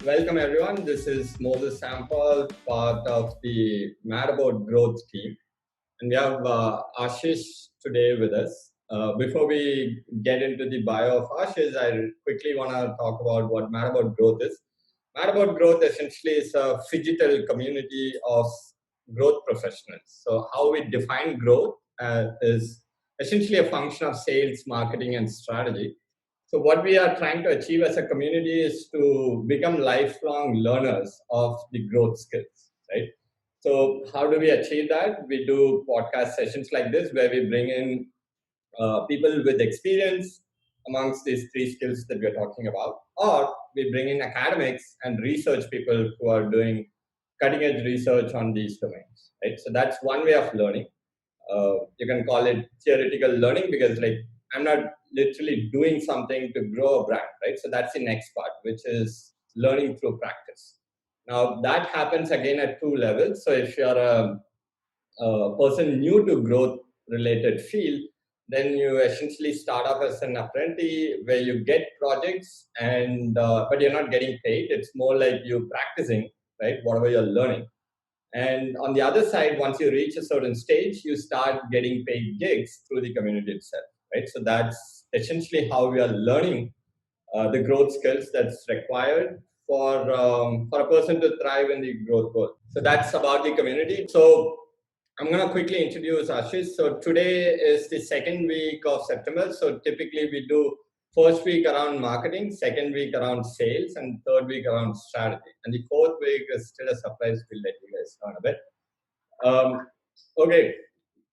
Welcome everyone. This is Moses Sampal, part of the Mad About Growth team. And we have Ashish today with us. Before we get into the bio of Ashish, I quickly want to talk about what Mad About Growth is. Mad About Growth essentially is a phygital community of growth professionals. So how we define growth is essentially a function of sales, marketing, and strategy. So what we are trying to achieve as a community is to become lifelong learners of the growth skills, right? So how do we achieve that? We do podcast sessions like this where we bring in people with experience amongst these three skills that we're talking about, or we bring in academics and research people who are doing cutting edge research on these domains, right? So that's one way of learning. You can call it theoretical learning because like I'm not literally doing something to grow a brand, right? So that's the next part, which is learning through practice. Now that happens again at two levels. So if you're a person new to growth related field, then you essentially start off as an apprentice where you get projects and but you're not getting paid. It's more like you practicing, right? Whatever you're learning. And on the other side, once you reach a certain stage, you start getting paid gigs through the community itself, right? So that's essentially how we are learning the growth skills that's required for a person to thrive in the growth world. So that's about the community. So I'm going to quickly introduce Ashish. So today is the second week of September. So typically we do first week around marketing, second week around sales, and third week around strategy. And the fourth week is still a surprise. We'll let you guys know in a bit. Okay,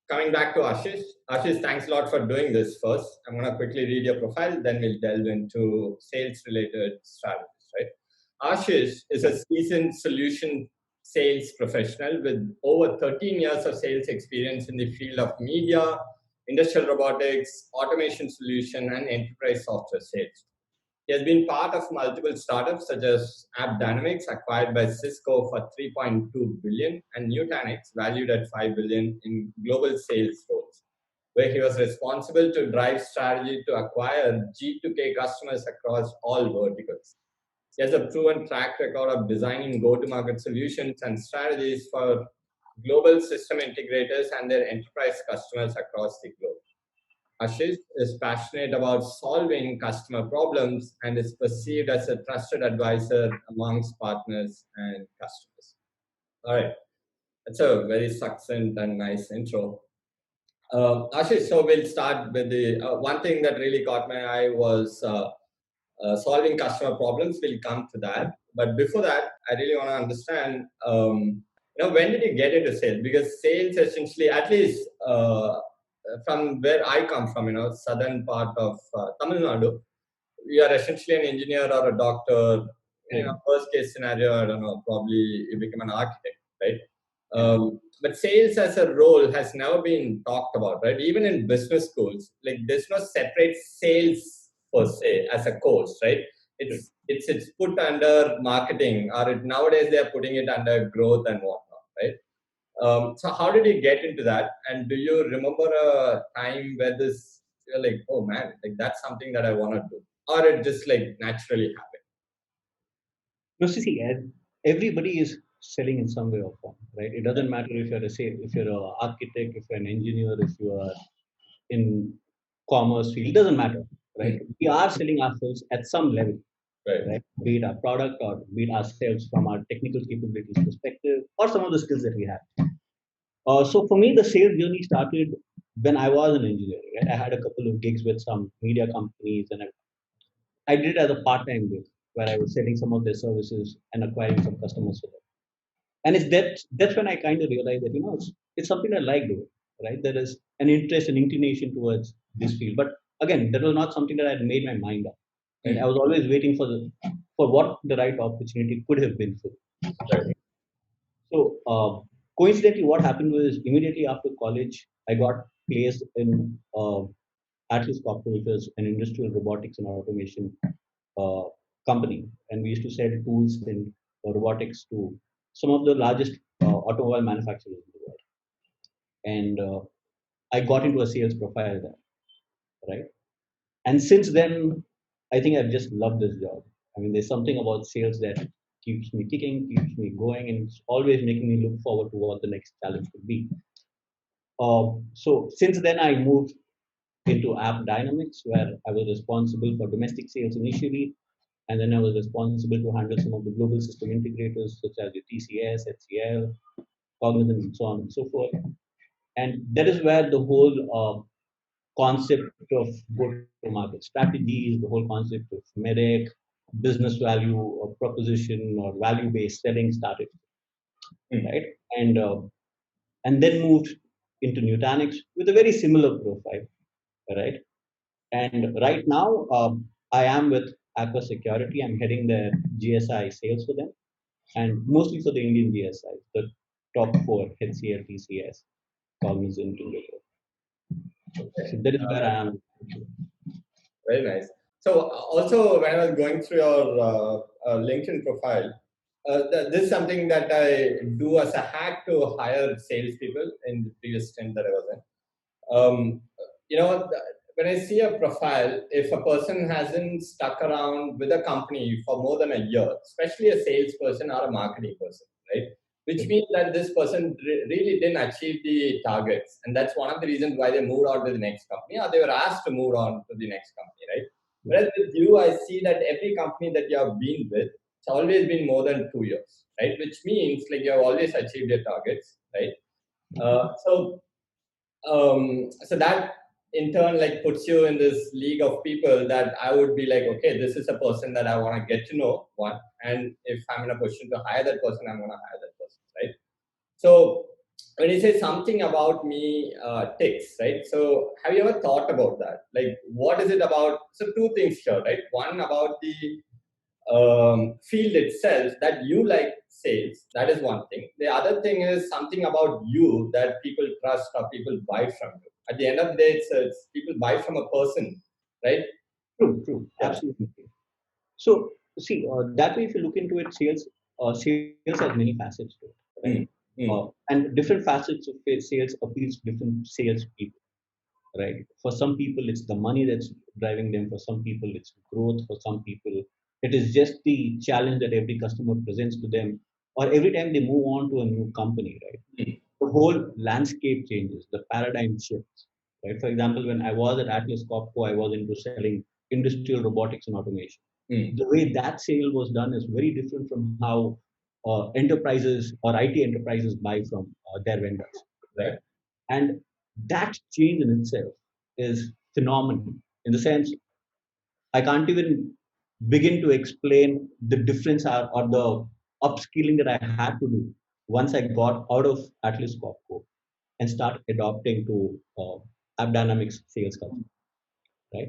coming back to Ashish. Ashish, thanks a lot for doing this first. I'm going to quickly read your profile, then we'll delve into sales-related strategies, right? Ashish is a seasoned solution sales professional with over 13 years of sales experience in the field of media, industrial robotics, automation solution, and enterprise software sales. He has been part of multiple startups such as App Dynamics, acquired by Cisco for 3.2 billion, and Nutanix, valued at 5 billion in global sales roles, where he was responsible to drive strategy to acquire G2K customers across all verticals. He has a proven track record of designing go-to-market solutions and strategies for global system integrators and their enterprise customers across the globe. Ashish is passionate about solving customer problems and is perceived as a trusted advisor amongst partners and customers. All right, that's a very succinct and nice intro. Ashish, so we'll start with the one thing that really caught my eye was solving customer problems. We'll come to that, but before that, I really want to understand. When did you get into sales? Because sales essentially, at least from where I come from, southern part of Tamil Nadu, you are essentially an engineer or a doctor. Worst case scenario, I don't know, probably you become an architect, right? But sales as a role has never been talked about, right? Even in business schools, like there's no separate sales per se as a course, right? It's put under marketing, or nowadays they are putting it under growth and whatnot, right? So how did you get into that? And do you remember a time where you're like, oh man, like that's something that I want to do, or it just like naturally happened? No, see, everybody is selling in some way or form, right? It doesn't matter if if you're an architect, if you're an engineer, if you are in commerce field, it doesn't matter, right? We are selling ourselves at some level, right? Be it our product or be it ourselves from our technical capabilities perspective or some of the skills that we have. So for me, the sales journey started when I was an engineer. Right? I had a couple of gigs with some media companies, and I did it as a part-time gig where I was selling some of their services and acquiring some customers for them. And it's that's when I kind of realized that it's something I like doing. Right? There is an interest and inclination towards this field, but again, that was not something that I had made my mind up. Right? I was always waiting for what the right opportunity could have been for me. Right? So coincidentally, what happened was immediately after college, I got placed in Atlas Copco, which was an industrial robotics and automation uh, company, and we used to sell tools and robotics to some of the largest automobile manufacturers in the world. And I got into a sales profile there, right? And since then, I think I've just loved this job. I mean, there's something about sales that keeps me kicking, keeps me going, and it's always making me look forward to what the next challenge could be. So since then, I moved into App Dynamics, where I was responsible for domestic sales initially, and then I was responsible to handle some of the global system integrators such as the TCS, HCL, Cognizant, and so on and so forth. And that is where the whole concept of go-to-market strategies, the whole concept of MEDIC, business value or proposition or value-based selling started, right? And and then moved into Nutanix with a very similar profile, right? And right now, I am with Aqua Security. I'm heading the GSI sales for them, and mostly for the Indian GSI, the top four: HCL, TCS, Cognizant, and GoTo. So that is where I am. Very nice. So also when I was going through your LinkedIn profile, this is something that I do as a hack to hire salespeople in the previous stint that I was in. You know, when I see a profile, if a person hasn't stuck around with a company for more than a year, especially a salesperson or a marketing person, right? Which means that this person really didn't achieve the targets. And that's one of the reasons why they moved on to the next company or they were asked to move on to the next company, right? Whereas with you, I see that every company that you have been with, it's always been more than 2 years, right? Which means like you have always achieved your targets, right? So that in turn like puts you in this league of people that I would be like, okay, this is a person that I want to get to know, one, and if I'm in a position to hire that person, I'm going to hire that person, right? So when you say something about me ticks, right? So have you ever thought about that? Like, what is it about? So two things here, right? One about the field itself that you like sales. That is one thing. The other thing is something about you that people trust or people buy from you. At the end of the day, it's people buy from a person, right? True, Yeah. absolutely. So see, that way if you look into it, sales has many facets to it, right? And different facets of sales appeals to different sales people, right? For some people, it's the money that's driving them. For some people, it's growth. For some people, it is just the challenge that every customer presents to them, or every time they move on to a new company, right? The whole landscape changes, the paradigm shifts, right? For example, when I was at Atlas Copco, I was into selling industrial robotics and automation. The way that sale was done is very different from how enterprises or IT enterprises buy from their vendors, right? And that change in itself is phenomenal in the sense I can't even begin to explain the difference or the upskilling that I had to do once I got out of Atlas Copco and start adopting to App Dynamics sales culture, right?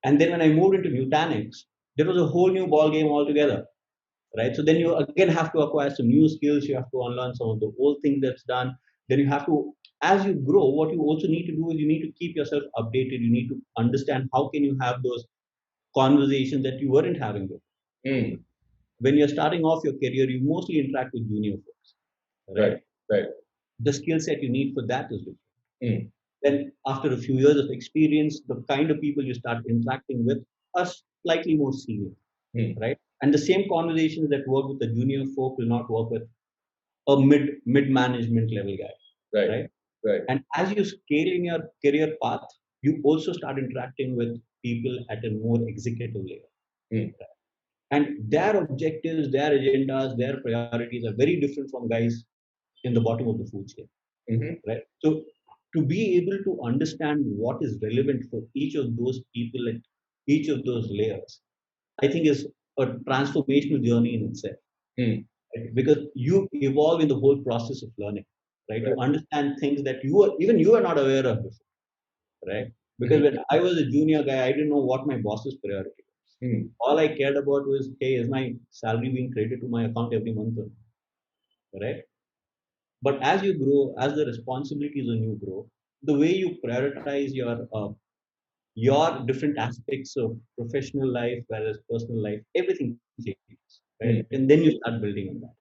And then when I moved into Nutanix, there was a whole new ball game altogether, right? So then you again have to acquire some new skills. You have to unlearn some of the old things that's done. Then you have to, as you grow, what you also need to do is you need to keep yourself updated. You need to understand how can you have those conversations that you weren't having before. When you're starting off your career, you mostly interact with junior folks, right? Right. The skill set you need for that is different. Then after a few years of experience, the kind of people you start interacting with are slightly more senior, right? And the same conversations that work with the junior folk will not work with a mid management level guy, right? And as you scale in your career path, you also start interacting with people at a more executive layer. And their objectives, their agendas, their priorities are very different from guys in the bottom of the food chain, right? So to be able to understand what is relevant for each of those people at each of those layers, I think is a transformational journey in itself. Right? Because you evolve in the whole process of learning, right? You understand things that even you are not aware of before, right? Because when I was a junior guy, I didn't know what my boss's priority was. All I cared about was, hey, is my salary being credited to my account every month, right? But as you grow, as the responsibilities on you grow, the way you prioritize your different aspects of professional life, whereas personal life, everything changes, right? And then you start building on that.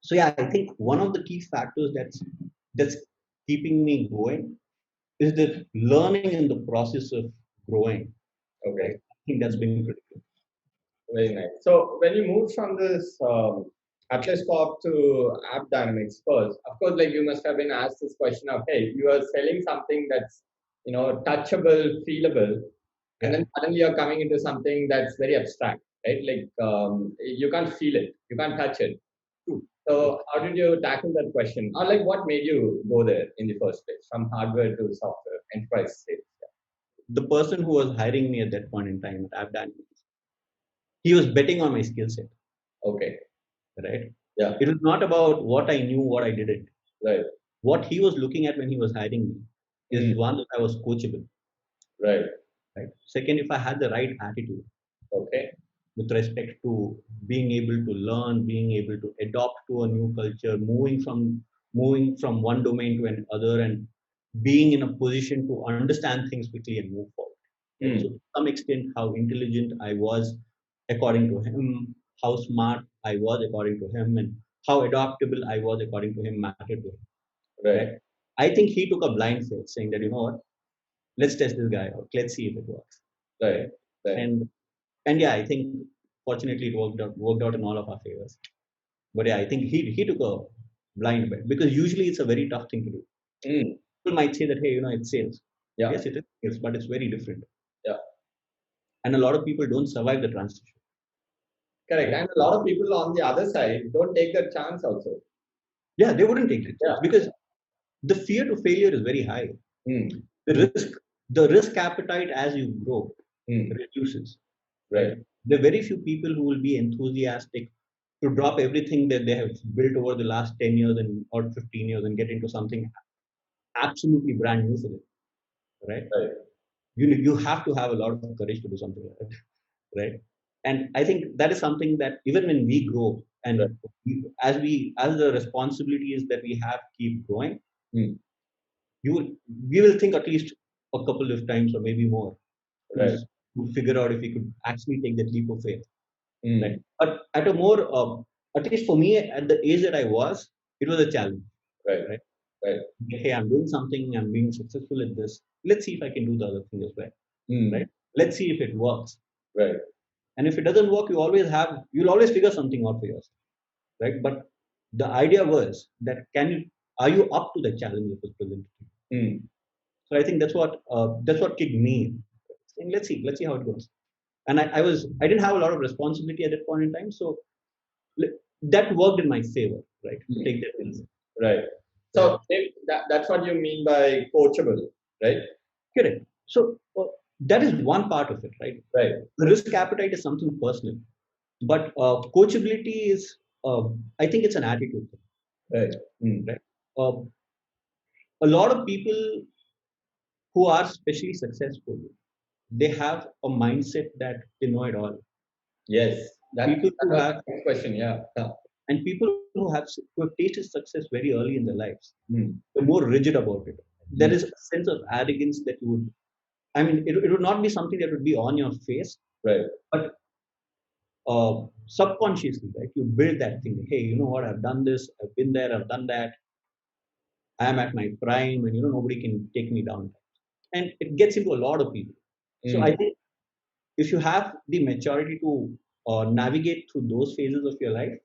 So yeah, I think one of the key factors that's keeping me going is the learning in the process of growing. Okay. I think that's been critical. Very nice. So when you moved from this Atlas Corp to App Dynamics first, of course, like you must have been asked this question of, hey, you are selling something that's touchable, feelable, and then suddenly you're coming into something that's very abstract, right? Like you can't feel it, you can't touch it. True. So how did you tackle that question, or like what made you go there in the first place, from hardware to software, enterprise sales? The person who was hiring me at that point in time at App Dynamics, he was betting on my skill set. Okay. Right. Yeah. It was not about what I knew, what I didn't. Right. What he was looking at when he was hiring me is one, that I was coachable. Right. Right. Second, if I had the right attitude. Okay. With respect to being able to learn, being able to adopt to a new culture, moving from one domain to another, and being in a position to understand things quickly and move forward. Right? So to some extent, how intelligent I was according to him, how smart I was according to him, and how adaptable I was according to him mattered to him. Right. I think he took a blind faith, saying that, you know what, let's test this guy out. Let's see if it works. Right. And yeah, I think fortunately it worked out in all of our favors. But yeah, I think he took a blind bet, because usually it's a very tough thing to do. People might say that, hey, it's sales. Yeah. Yes, it is sales, but it's very different. Yeah. And a lot of people don't survive the transition. Correct. And a lot of people on the other side don't take that chance also. Yeah, they wouldn't take it because the fear to failure is very high. The risk appetite as you grow reduces. Right. There are very few people who will be enthusiastic to drop everything that they have built over the last 10 years or 15 years and get into something absolutely brand new for them. Right? You have to have a lot of courage to do something like that. Right? And I think that is something that even when we grow and as the responsibilities that we have keep growing, we will think at least a couple of times or maybe more to figure out if we could actually take that leap of faith. Right? But at a more, at least for me, at the age that I was, it was a challenge. Right. Hey, I'm doing something, I'm being successful at this. Let's see if I can do the other thing as well. Right. Let's see if it works. Right. And if it doesn't work, you'll always figure something out for yourself. Right. But the idea was that are you up to the challenge that was presented? So I think that's what kicked me. And let's see how it goes. And I didn't have a lot of responsibility at that point in time, so that worked in my favor, right? Take that risk. Right. So that's what you mean by coachable, right? Correct. So that is one part of it, right? Right. The risk appetite is something personal, but coachability is, I think it's an attitude thing. Right. Right. A lot of people who are especially successful, they have a mindset that they know it all. Yes, that's a question. Yeah. And people who have tasted success very early in their lives, they're more rigid about it. There is a sense of arrogance that you would, it would not be something that would be on your face, right? But subconsciously, right, you build that thing. Hey, you know what? I've done this. I've been there. I've done that. I am at my prime, and nobody can take me down. And it gets into a lot of people. So I think if you have the maturity to navigate through those phases of your life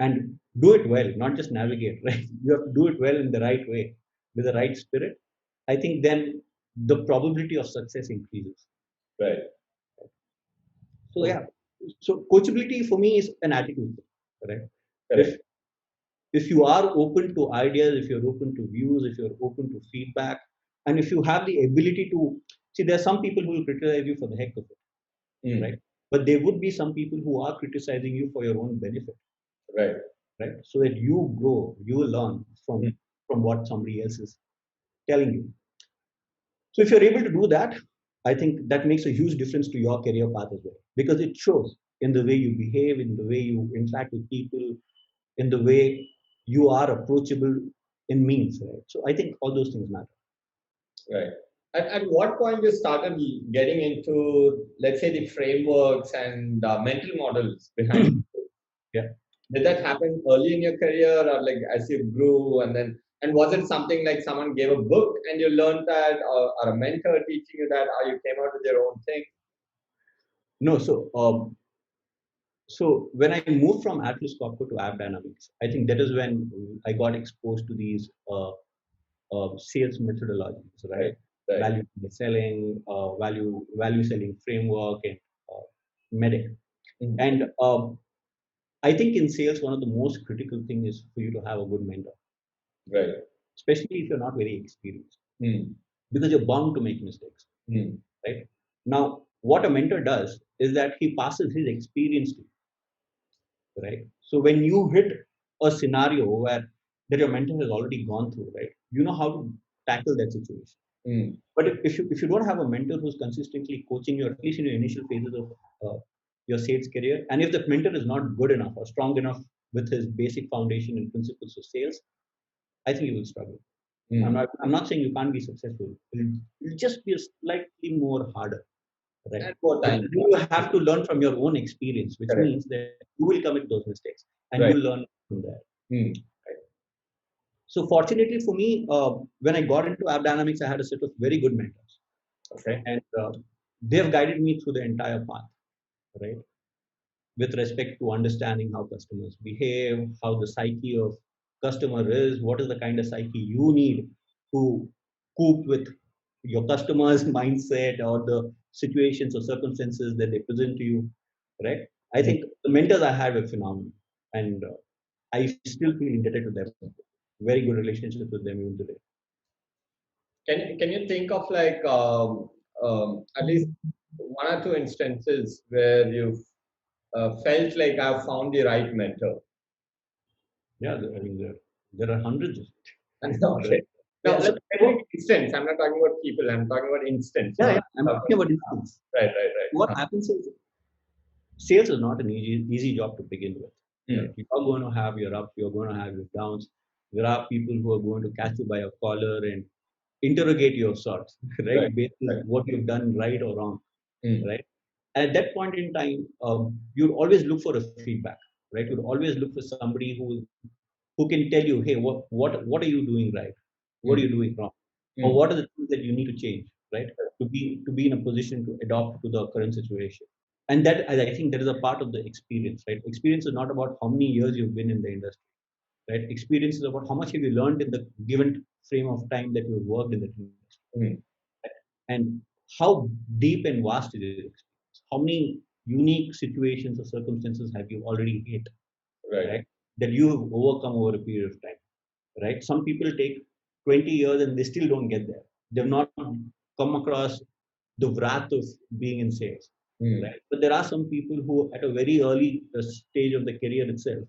and do it well, not just navigate, right? You have to do it well in the right way, with the right spirit. I think then the probability of success increases. Right. So yeah. So coachability for me is an attitude, right? If you are open to ideas, if you're open to views, if you're open to feedback, and if you have the ability to see, there are some people who will criticize you for the heck of it, right? But there would be some people who are criticizing you for your own benefit, right? So that you grow, you learn from what somebody else is telling you. So if you're able to do that, I think that makes a huge difference to your career path as well, because it shows in the way you behave, in the way you interact with people, in the way you are approachable in means, right? So I think all those things matter. Right. At what point you started getting into, let's say, the frameworks and mental models behind it? Yeah. Did that happen early in your career, or like as you grew, and was it something like someone gave a book and you learned that, or a mentor teaching you that, or you came out with your own thing? No. So So when I moved from Atlas Copco to App Dynamics, I think that is when I got exposed to these sales methodologies, right? Right. Value selling, value selling framework, and medic. And I think in sales, one of the most critical thing is for you to have a good mentor, Right. especially if you're not very experienced, Mm. because you're bound to make mistakes, right? Now, what a mentor does is that he passes his experience to you, right? So when you hit a scenario where that your mentor has already gone through, right? You know how to tackle that situation. But if you don't have a mentor who's consistently coaching you, at least in your initial phases of your sales career, and if that mentor is not good enough or strong enough with his basic foundation and principles of sales, I think you will struggle. I'm not saying you can't be successful. It'll just be slightly more harder, right? And more Because time. you have to learn from your own experience, which Correct. means that you will commit those mistakes and Right. you'll learn from there. So fortunately for me, when I got into App Dynamics, I had a set of very good mentors. Okay. And they've guided me through the entire path, right? With respect to understanding how customers behave, how the psyche of customer is, what is the kind of psyche you need to cope with your customer's mindset or the situations or circumstances that they present to you, right? I think the mentors I had were phenomenal, and I still feel indebted to them. Very good relationship with them even today. Can you think of like at least one or two instances where you've felt like I've found the right mentor? Yeah, I mean there are hundreds of it. Okay. No, Yeah, so, specific instance. I'm not talking about people. I'm talking about instance. yeah, Not yeah, I'm talking about instance. right. What happens is sales is not an easy job to begin with. Right? You are going to have your ups, you're going to have your downs. There are people who are going to catch you by a collar and interrogate your sorts, right? Based on what you've done right or wrong, right? At that point in time, you'd always look for a feedback, right? You'd always look for somebody who can tell you, hey, what are you doing right? What are you doing wrong? Or what are the things that you need to change, right? To be in a position to adopt to the current situation. And that I think that is a part of the experience, right? Experience is not about how many years you've been in the industry, right? Experience is about how much have you learned in the given frame of time that you've worked in the industry, and how deep and vast is your experience. How many unique situations or circumstances have you already hit, right? That you have overcome over a period of time, right? Some people take 20 years and they still don't get there. They've not come across the wrath of being in sales, right? But there are some people who, at a very early stage of the career itself,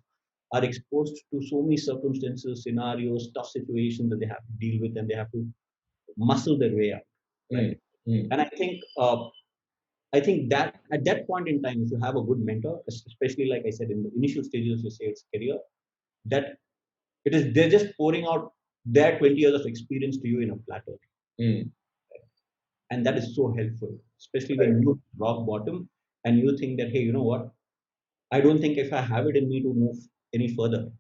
are exposed to so many circumstances, scenarios, tough situations that they have to deal with, and they have to muscle their way out, right? And I think that at that point in time, if you have a good mentor, especially like I said in the initial stages of your sales career, that they're just pouring out their 20 years of experience to you in a platter. And that is so helpful, especially when you rock bottom and you think that, hey, you know what? I don't think if I have it in me to move any further.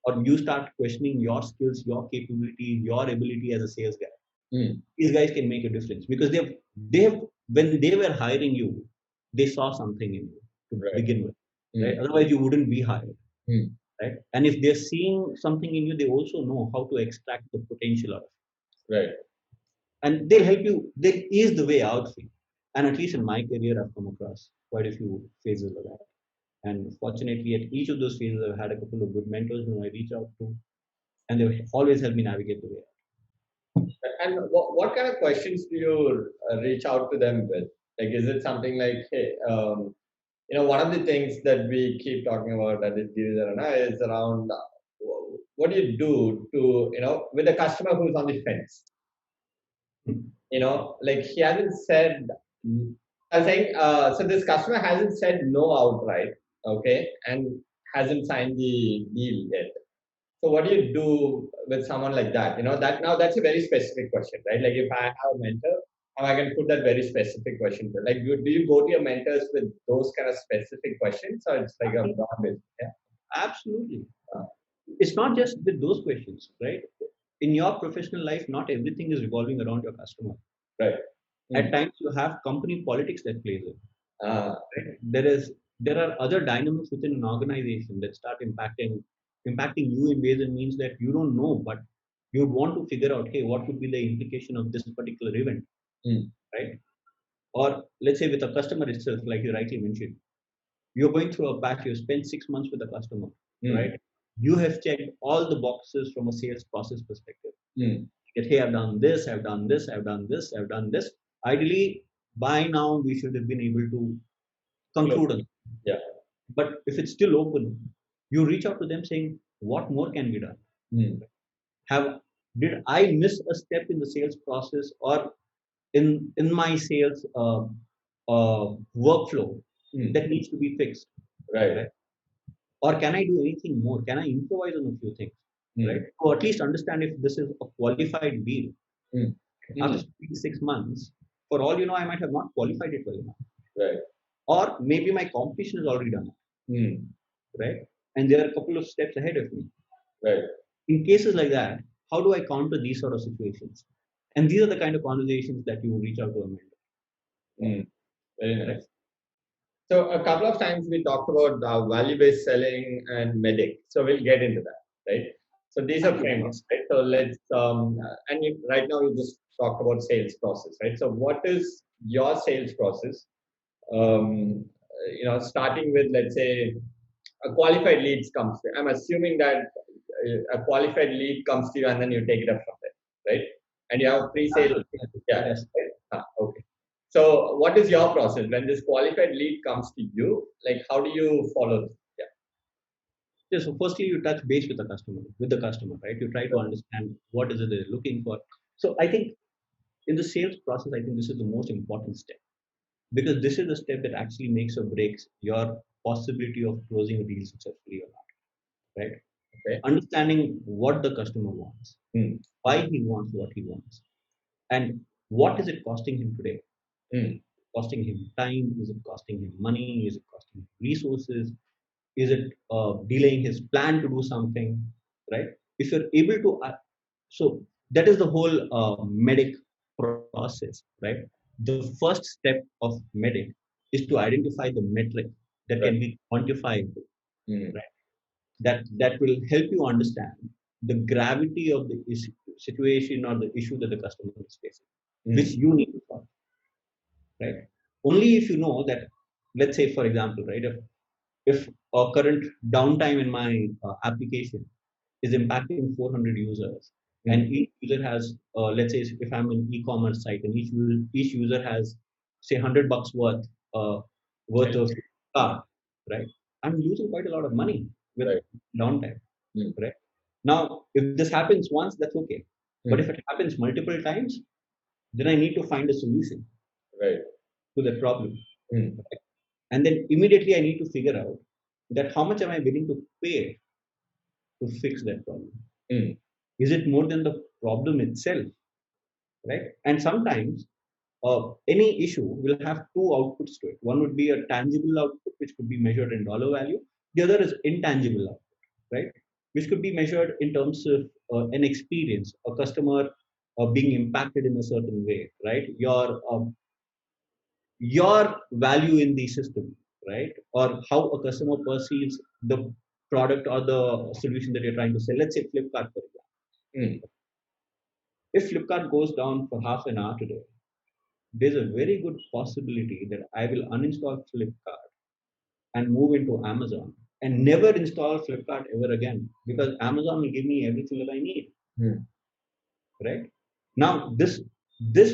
Or you start questioning your skills, your capability, your ability as a sales guy. These guys can make a difference because they've when they were hiring you, they saw something in you to begin with. Right? Otherwise, you wouldn't be hired. Right? And if they're seeing something in you, they also know how to extract the potential out of it. Right. And they'll help you, they'll ease the way out for you. And at least in my career, I've come across quite a few phases of that. And fortunately, at each of those phases, I've had a couple of good mentors whom I reach out to, and they've always helped me navigate the way out. And what kind of questions do you reach out to them with? Like, is it something like, hey, one of the things that we keep talking about at this is around what do you do to, with a customer who's on the fence? Like he hasn't said, I'm saying, so this customer hasn't said no outright, okay, and hasn't signed the deal yet. So what do you do with someone like that? That's a very specific question, right? Like if I have a mentor, and I can put that very specific question. Like, do you go to your mentors with those kind of specific questions, or it's like a broad list? Yeah. Absolutely. It's not just with those questions, right? In your professional life, not everything is revolving around your customer. Right. At times, you have company politics that plays in. Right? there are other dynamics within an organization that start impacting you in ways and means that you don't know, but you want to figure out, hey, what could be the implication of this particular event, right? Or let's say with a customer itself, like you rightly mentioned, you're going through a patch, you spent 6 months with a customer, right? You have checked all the boxes from a sales process perspective. That, hey, I've done this, I've done this, I've done this, I've done this. Ideally, by now we should have been able to conclude on it. Yeah. But if it's still open, you reach out to them saying, what more can be done? Did I miss a step in the sales process or in my sales workflow that needs to be fixed? Right. Or can I do anything more? Can I improvise on a few things? Right? Or at least understand if this is a qualified deal. After 6 months, for all you know, I might have not qualified it well enough. Right. Or maybe my competition has already done it. Right? And there are a couple of steps ahead of me. Right. In cases like that, how do I counter these sort of situations? And these are the kind of conversations that you reach out to a mentor. Very nice. So a couple of times we talked about value-based selling and MEDDIC. So we'll get into that, right? So these are frameworks, right? So let's right now we just talked about sales process, right? So what is your sales process? Starting with, let's say, a qualified lead comes to you. I'm assuming that a qualified lead comes to you and then you take it up from there, right? And you have pre-sales. Yeah. Yes. Right? Okay. So what is your process when this qualified lead comes to you? Like, how do you follow this? Yeah, so firstly, you touch base with the customer, right? You try to understand what is it they're looking for. So I think in the sales process, I think this is the most important step because this is the step that actually makes or breaks your possibility of closing a deal successfully or not, right? Okay. Understanding what the customer wants, why he wants what he wants, and what is it costing him today? Costing him time? Is it costing him money? Is it costing him resources? Is it delaying his plan to do something, right? If you're able to, so that is the whole MEDDIC process, right? The first step of MEDDIC is to identify the metric that can be quantified, right? That will help you understand the gravity of the situation or the issue that the customer is facing, which you need to solve, right? Only if you know that, let's say, for example, right, if a current downtime in my application is impacting 400 users, and each user has, let's say, if I'm an e-commerce site, and each user has, say, $100 worth of cart, right? I'm losing quite a lot of money with downtime, right? Now, if this happens once, that's okay, but if it happens multiple times, then I need to find a solution, to that problem. Right? And then immediately I need to figure out that how much am I willing to pay to fix that problem? Is it more than the problem itself, right? And sometimes any issue will have two outputs to it. One would be a tangible output, which could be measured in dollar value. The other is intangible output, right? Which could be measured in terms of an experience, a customer being impacted in a certain way, right? Your value in the system, right? Or how a customer perceives the product or the solution that you're trying to sell. Let's say Flipkart, for example. If Flipkart goes down for half an hour today, there's a very good possibility that I will uninstall Flipkart and move into Amazon and never install Flipkart ever again because Amazon will give me everything that I need. Right? Now, this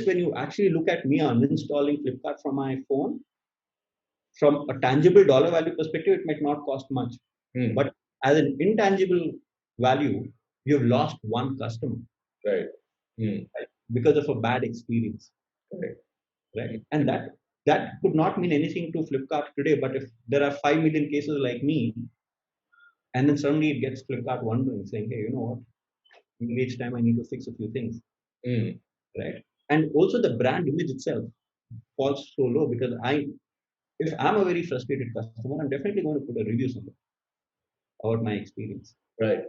when you actually look at me uninstalling Flipkart from my phone, from a tangible dollar value perspective, it might not cost much. But as an intangible value, you've lost one customer. Right. Because of a bad experience. Right. And that could not mean anything to Flipkart today. But if there are 5 million cases like me, and then suddenly it gets Flipkart wondering, saying, hey, you know what? Each time I need to fix a few things. Right. And also the brand image itself falls so low because if I'm a very frustrated customer, I'm definitely going to put a review somewhere about my experience. Right.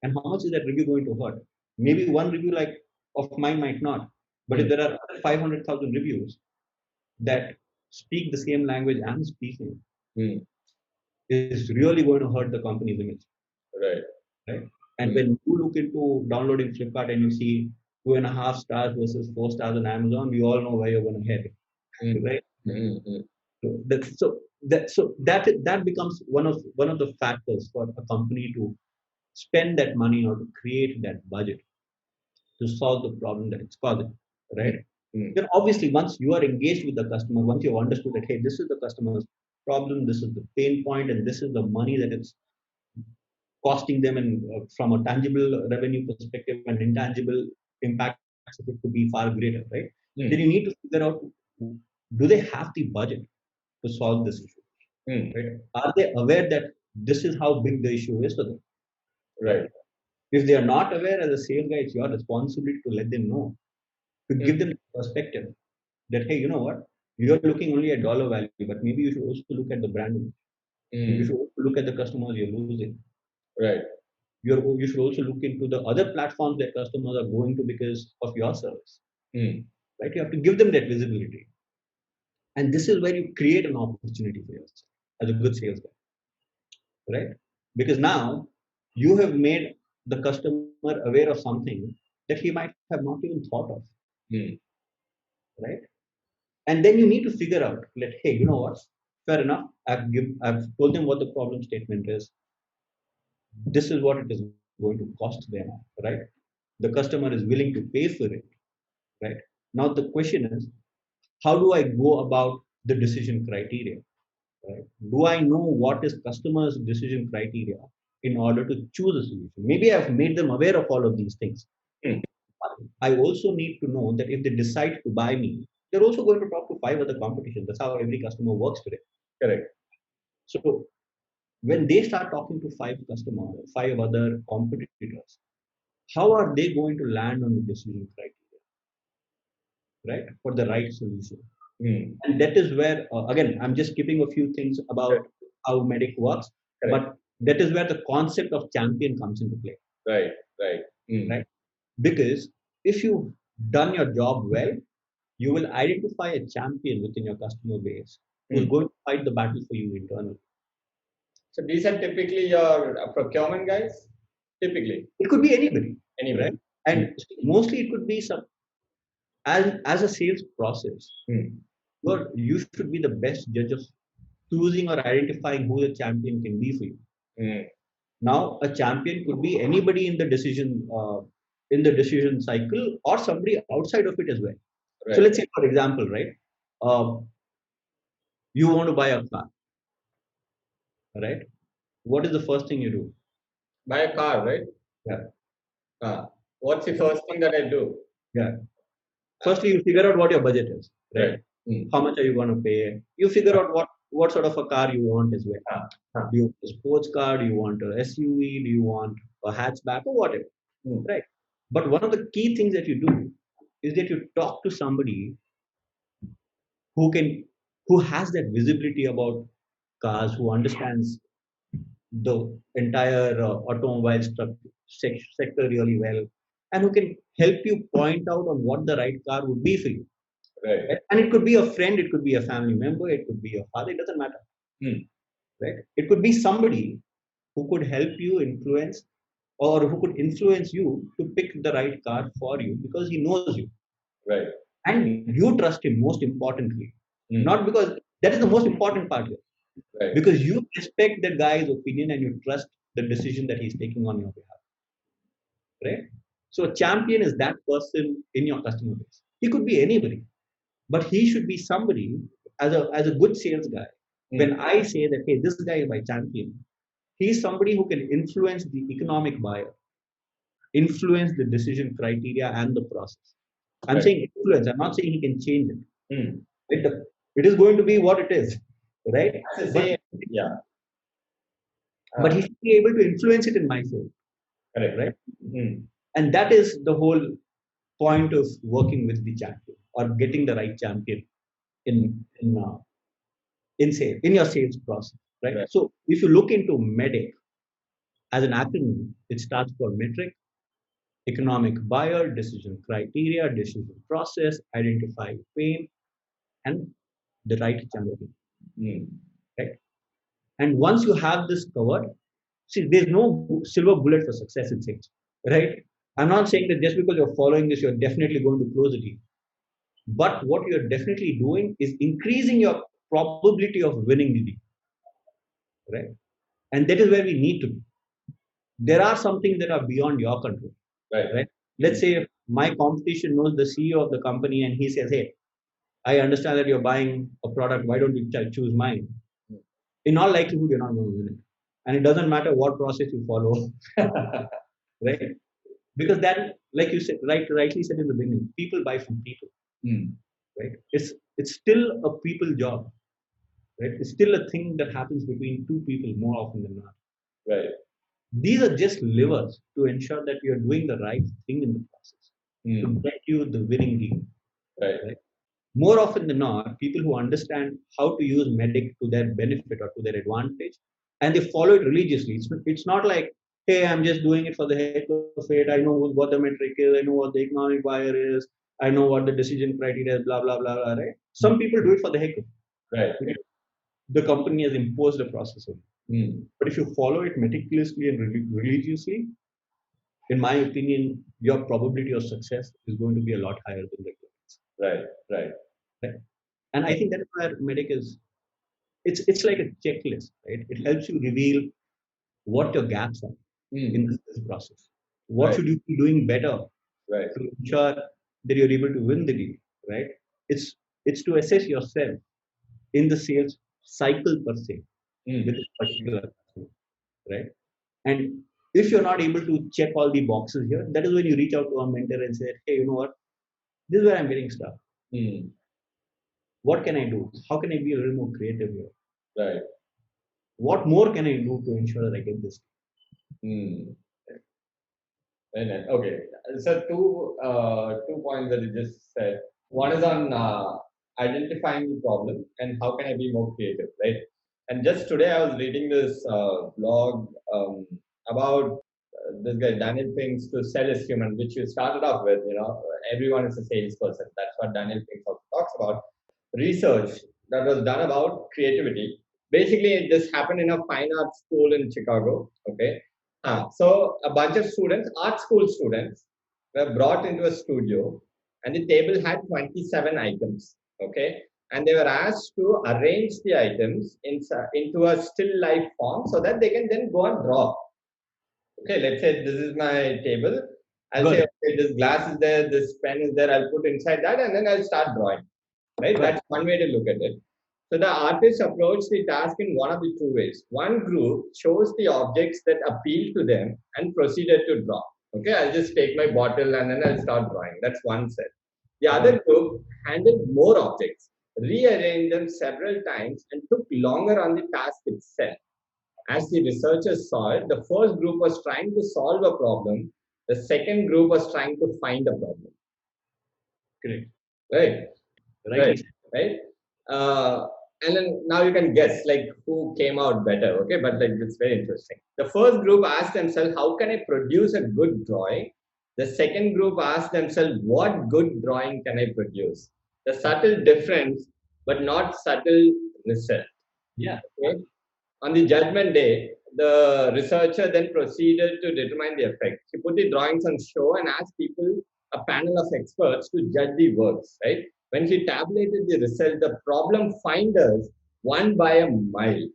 And how much is that review going to hurt? Maybe one review like of mine might not. But if there are 500,000 reviews that speak the same language I'm speaking, Mm. is really going to hurt the company's image, Right. right? And when you look into downloading Flipkart and you see 2.5 stars versus 4 stars on Amazon, we all know where you're going to head, Mm. right? Mm. So that becomes one of the factors for a company to spend that money or to create that budget to solve the problem that it's causing, right? Mm. Then obviously, once you are engaged with the customer, once you've understood that, hey, this is the customer's problem, this is the pain point, and this is the money that it's costing them, and from a tangible revenue perspective and intangible impacts of it could be far greater, right? Then Mm. you need to figure out, do they have the budget to solve this issue? Mm. Right? Are they aware that this is how big the issue is for them? Right. If they are not aware, as a sales guy, it's your responsibility to let them know, to Mm. give them perspective that, hey, you know what? You're looking only at dollar value, but maybe you should also look at the brand image. You Mm. should also look at the customers you're losing. Right. You should also look into the other platforms that customers are going to because of your service. Mm. Right? You have to give them that visibility. And this is where you create an opportunity for yourself as a good sales guy. Right? Because now you have made the customer aware of something that he might have not even thought of. Mm. Right? And then you need to figure out, like, hey, you know what? Fair enough. I've told them what the problem statement is. This is what it is going to cost them, right? The customer is willing to pay for it, right? Now the question is, how do I go about the decision criteria? Right? Do I know what is customers' decision criteria in order to choose a solution? Maybe I've made them aware of all of these things. Mm. I also need to know that if they decide to buy me, they're also going to talk to 5 other competition. That's how every customer works today. Correct. So when they start talking to 5 other competitors, how are they going to land on the decision criteria, right, for the right solution? Mm. And that is where, again, I'm just skipping a few things about Correct. how Medic works, Correct. but that is where the concept of champion comes into play, Right. Right. Mm. right? Because if you've done your job well, you will identify a champion within your customer base who's Mm. going to fight the battle for you internally. So these are typically your procurement guys. Typically, It could be anybody, anybody. right? And mostly it could be some, as a sales process, Mm. you should be the best judge of choosing or identifying who the champion can be for you. Mm. Now, a champion could be anybody in the decision cycle, or somebody outside of it as well. So Right. let's say, for example, right, uh, you want to buy a car, right? What is the first thing you do? Buy a car, right? Yeah, What's the first thing that I do? yeah. Firstly, you figure out what your budget is, right? Right. Mm. How much are you going to pay? You figure out what sort of a car you want as well. Do you want a sports car? Do you want a SUV? Do you want a hatchback or whatever? Mm. Right. But one of the key things that you do is that you talk to somebody who can who has that visibility about cars, who understands the entire sector really well, and who can help you point out on what the right car would be for you. Right. Right? And it could be a friend, it could be a family member, it could be a father, it doesn't matter. Mm. Right? It could be somebody who could help you influence, or who could influence you to pick the right car for you because he knows you Right. and you trust him, most importantly. Mm. Not because that is the most important part here, Right. because you respect that guy's opinion and you trust the decision that he's taking on your behalf. Right? So a champion is that person in your customer base. He could be anybody, but he should be somebody, as a good sales guy. Mm. When I say that, hey, this guy is my champion, he's somebody who can influence the economic buyer, influence the decision criteria and the process. I'm Right. saying influence. I'm not saying he can change it. Mm. It is going to be what it is, right? That's the But same. Yeah. but he should be able to influence it in my favor, Correct. right? Mm. And that is the whole point of working with the champion or getting the right champion in in uh, in your sales process, right? Right. So if you look into MEDIC as an acronym, it starts for metric, economic buyer, decision criteria, decision process, identify pain, and the right champion. Mm. Right? And once you have this covered, see, there's no silver bullet for success in sales, right? I'm not saying that just because you're following this, you're definitely going to close the deal. But what you're definitely doing is increasing your probability of winning the deal, right? And that is where we need to be. There are some things that are beyond your control, right? Let's say if my competition knows the CEO of the company and he says, "Hey, I understand that you're buying a product. Why don't you choose mine?" In all likelihood, you're not going to win it, and it doesn't matter what process you follow, right? Because that, like you said, rightly said in the beginning, people buy from people, right? It's still a people job, right? It's still a thing that happens between two people more often than not. Right. These are just levers to ensure that you're doing the right thing in the process to get you the winning deal. Right. More often than not, people who understand how to use medic to their benefit or to their advantage, and they follow it religiously. It's not like, hey, I'm just doing it for the heck of it. I know what the metric is. I know what the economic buyer is. I know what the decision criteria is. Blah blah blah blah. Right? Some people do it for the heck of it. Right. The company has imposed a process on it. But if you follow it meticulously and religiously, in my opinion, your probability of success is going to be a lot higher than regular. Right. And I think that's where medic is. It's like a checklist, right? It helps you reveal what your gaps are in this process. What should you be doing better to ensure that you're able to win the deal, right? It's to assess yourself in the sales cycle per se with this particular customer, right? And if you're not able to check all the boxes here, that is when you reach out to a mentor and say, hey, you know what? This is where I'm getting stuck. What can I do? How can I be a little more creative here? Right. What more can I do to ensure that I get this? Very nice. Okay. So two points that you just said. One is on identifying the problem and how can I be more creative, right? And just today I was reading this blog about this guy Daniel Pink's "To Sell Is Human," which you started off with. Everyone is a salesperson. That's what Daniel Pink also talks about. Research that was done about creativity. Basically, this happened in a fine arts school in Chicago. Okay, so a bunch of students, art school students, were brought into a studio, and the table had 27 items. Okay, and they were asked to arrange the items into a still life form so that they can then go and draw. Okay, let's say this is my table. I'll say, okay, this glass is there, this pen is there. I'll put inside that, and then I'll start drawing. Right? That's one way to look at it. So the artists approach the task in one of the two ways. One group chose the objects that appeal to them and proceeded to draw. Okay, I'll just take my bottle and then I'll start drawing. That's one set. The other group handled more objects, rearranged them several times, and took longer on the task itself. As the researchers saw it, the first group was trying to solve a problem. The second group was trying to find a problem. Correct. Right. And then now you can guess like who came out better. Okay, but like it's very interesting. The first group asked themselves, how can I produce a good drawing? The second group asked themselves, what good drawing can I produce? The subtle difference, but not subtle result. Yeah. Okay? On the judgment day, the researcher then proceeded to determine the effect. He put the drawings on show and asked people, a panel of experts, to judge the works, right? When he tabulated the result, the problem finders won by a mile,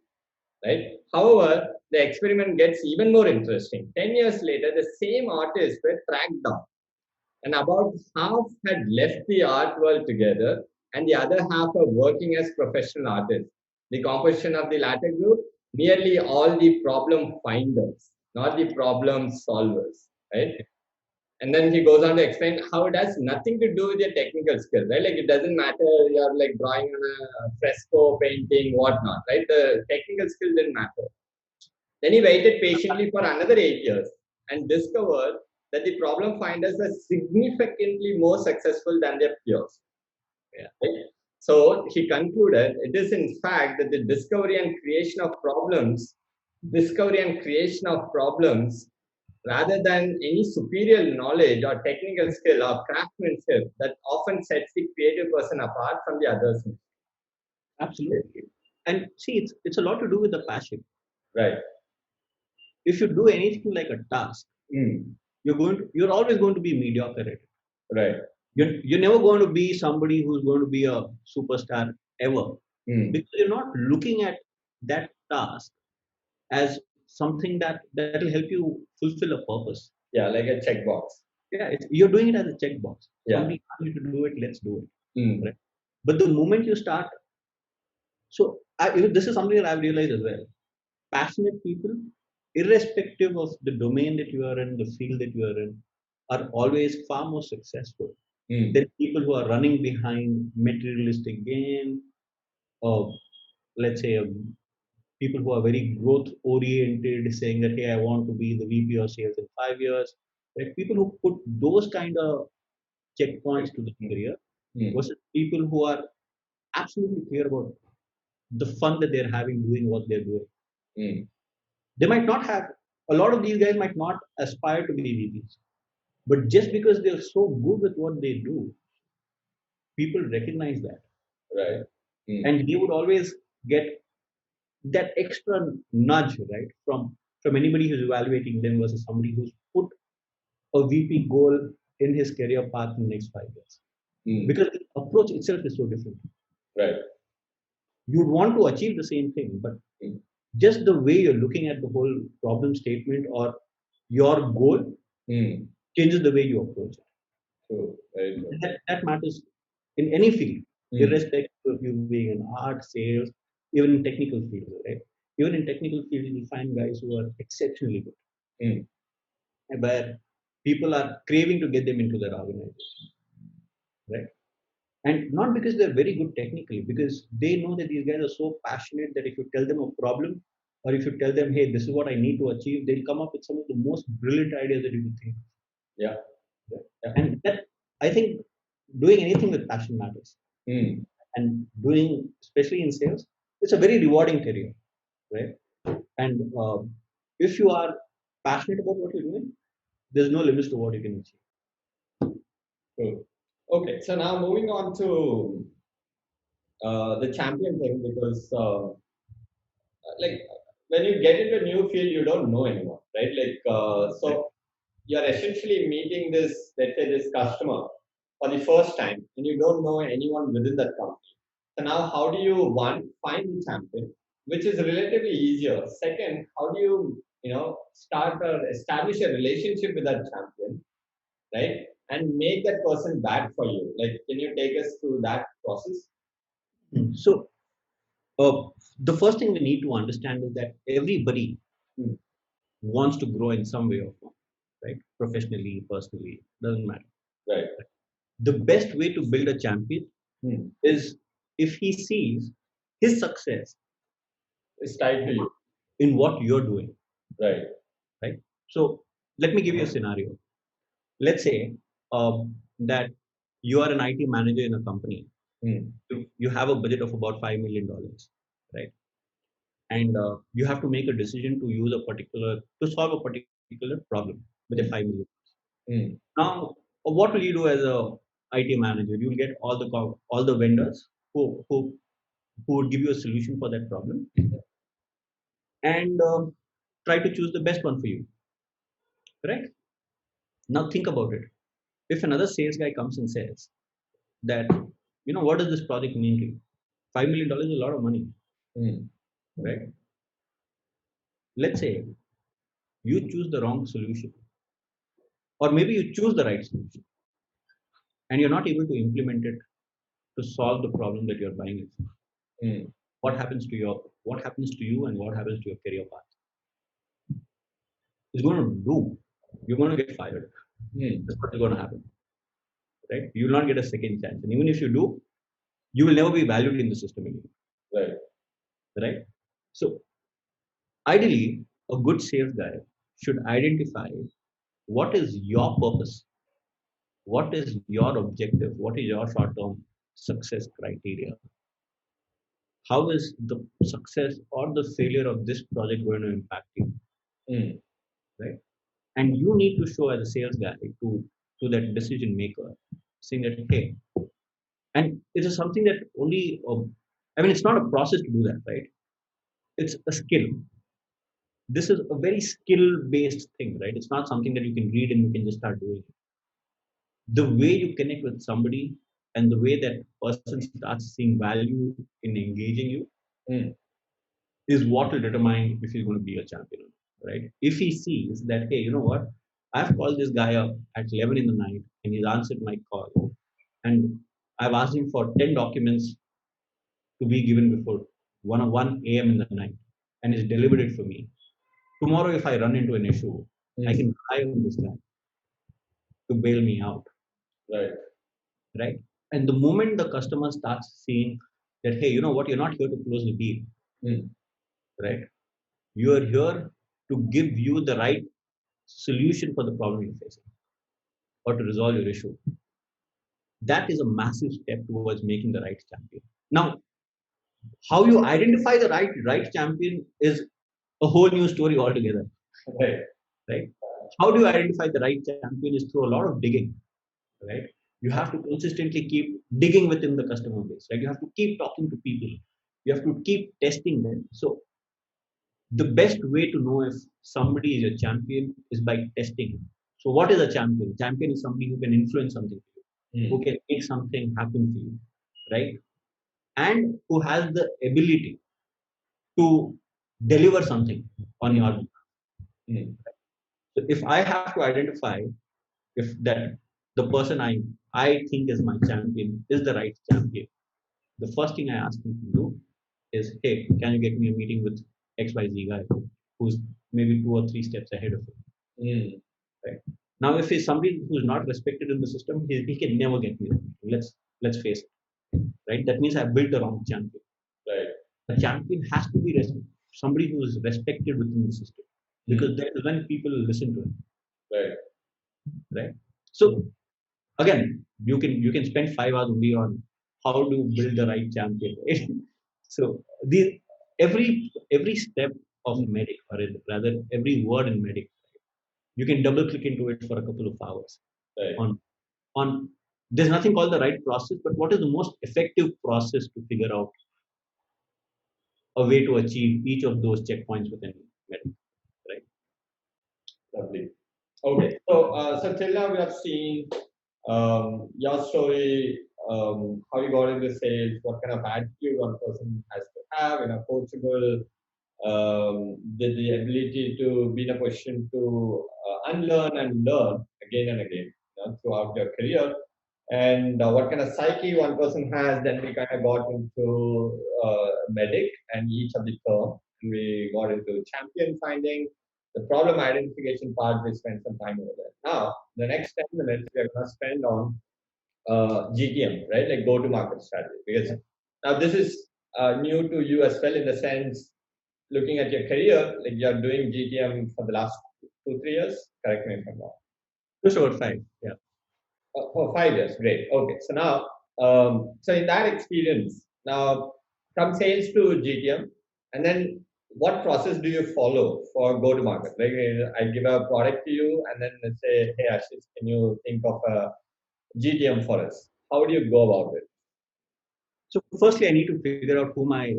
right? However, the experiment gets even more interesting. 10 years later, the same artists were tracked down, and about half had left the art world together, and the other half are working as professional artists. The composition of the latter group, nearly all the problem finders, not the problem solvers, right? And then he goes on to explain how it has nothing to do with your technical skill, right? Like it doesn't matter you're like drawing on a fresco, painting, whatnot, right? The technical skill didn't matter. Then he waited patiently for another 8 years and discovered that the problem finders were significantly more successful than their peers. Yeah. Right? So he concluded it is in fact that the discovery and creation of problems rather than any superior knowledge or technical skill or craftsmanship that often sets the creative person apart from the others. Absolutely. And see, it's a lot to do with the passion. Right. If you do anything like a task, you're always going to be mediocre at it. Right. You're never going to be somebody who's going to be a superstar ever, because you're not looking at that task as something that will help you fulfill a purpose. Yeah, like a checkbox. Yeah, you're doing it as a checkbox. Yeah. Somebody asked you to do it, let's do it. Right? But the moment you start, this is something that I've realized as well. Passionate people, irrespective of the domain that you are in, the field that you are in, are always far more successful than people who are running behind materialistic gain, or let's say people who are very growth oriented, saying that, hey, I want to be the VP of sales in 5 years. Right? People who put those kind of checkpoints to the career versus people who are absolutely clear about the fun that they're having doing what they're doing. They might not have, a lot of these guys might not aspire to be VPs, but just because they're so good with what they do, people recognize that. Right. And they would always get that extra nudge, right, from anybody who's evaluating them versus somebody who's put a VP goal in his career path in the next 5 years. Because the approach itself is so different. Right. You'd want to achieve the same thing, but just the way you're looking at the whole problem statement or your goal changes the way you approach it. True. Very true. That matters in any field, irrespective of you being in art, sales, even in technical fields, right? Even in technical fields, you find guys who are exceptionally good, where people are craving to get them into their organization, right? And not because they're very good technically, because they know that these guys are so passionate that if you tell them a problem, or if you tell them, hey, this is what I need to achieve, they'll come up with some of the most brilliant ideas that you could think of. Yeah. And that, I think, doing anything with passion matters. And doing, especially in sales, it's a very rewarding career, right? And if you are passionate about what you're doing, there's no limits to what you can achieve. True. Okay, so now moving on to the champion thing, because like when you get into a new field, you don't know anyone, right? Like so you're essentially meeting this, let's say, this customer for the first time, and you don't know anyone within that company. So now, how do you, one, find the champion, which is relatively easier? Second, how do you start or establish a relationship with that champion, right? And make that person bad for you. Like, can you take us through that process? So the first thing we need to understand is that everybody wants to grow in some way or form, right? Professionally, personally, doesn't matter. Right. The best way to build a champion is if he sees his success It's tied to you. in what you're doing. Right. Right. So let me give you a scenario. Let's say that you are an IT manager in a company. You have a budget of about $5 million, right? And you have to make a decision to solve a particular problem with a $5 million. Now, what will you do as a IT manager? You'll get all the vendors who would give you a solution for that problem, and try to choose the best one for you. Correct? Now think about it. If another sales guy comes and says that, what does this project mean to you? $5 million is a lot of money, right? Let's say you choose the wrong solution, or maybe you choose the right solution, and you're not able to implement it to solve the problem that you're buying it for. What happens to you, and what happens to your career path? It's going to do. You're going to get fired. That's what's going to happen, right? You will not get a second chance, and even if you do, you will never be valued in the system anymore. Right. Right. So ideally, a good sales guy should identify what is your purpose, what is your objective, what is your short-term success criteria, how is the success or the failure of this project going to impact you, right? And you need to show as a sales guy to that decision maker, saying that, hey, and it is something that only I mean, it's not a process to do that, right? It's a skill. This is a very skill-based thing, right? It's not something that you can read and you can just start doing it. The way you connect with somebody and the way that person starts seeing value in engaging you is what will determine if he's going to be a champion, right? If he sees that, hey, you know what? I've called this guy up at 11 in the night and he's answered my call, and I've asked him for 10 documents to be given before 1 a.m. in the night, and he's delivered it for me. Tomorrow, if I run into an issue, I can rely on this guy to bail me out, Right. right? And the moment the customer starts seeing that, hey, you know what, you're not here to close the deal, right? You are here to give you the right solution for the problem you're facing or to resolve your issue. That is a massive step towards making the right champion. Now, how you identify the right champion is a whole new story altogether. Right. Right? How do you identify the right champion is through a lot of digging, right? You have to consistently keep digging within the customer base, right? You have to keep talking to people. You have to keep testing them. So the best way to know if somebody is a champion is by testing him. So what is a champion? Champion is somebody who can influence something for you, who can make something happen for you, right? And who has the ability to deliver something on your behalf. So if I have to identify if that the person I think is my champion is the right champion, the first thing I ask him to do is, hey, can you get me a meeting with XYZ guy who's maybe 2 or 3 steps ahead of him? Right. Now, if he's somebody who's not respected in the system, he can never get me. Let's face it. Right. That means I built the wrong champion. Right. A champion has to be somebody who is respected within the system, because that is when people listen to him. Right. Right. So again, you can spend 5 hours only on how to build the right champion. Right? So every step of medic, or rather every word in medic, you can double click into it for a couple of hours. Right. On there's nothing called the right process, but what is the most effective process to figure out a way to achieve each of those checkpoints within medic, right? Lovely. Okay, so till now we have seen your story, how you got into sales, what kind of attitude one person has to have, coachable, the ability to be in a position to unlearn and learn again and again throughout your career, and what kind of psyche one person has. Then we kind of got into medic and each of the term. We got into champion finding, the problem identification part. We spent some time over there. Now, the next 10 minutes we are going to spend on GTM, right? Like go to market strategy. Because now this is new to you as well, in the sense, looking at your career, like you're doing GTM for the last 2-3 years. Correct me if I'm wrong. Just over 5, yeah. For 5 years, great. Okay, so now, so in that experience, now from sales to GTM, and then what process do you follow for go to market? Like I give a product to you, and then let's say, hey Ashish, can you think of a GTM for us? How do you go about it? So firstly, I need to figure out who my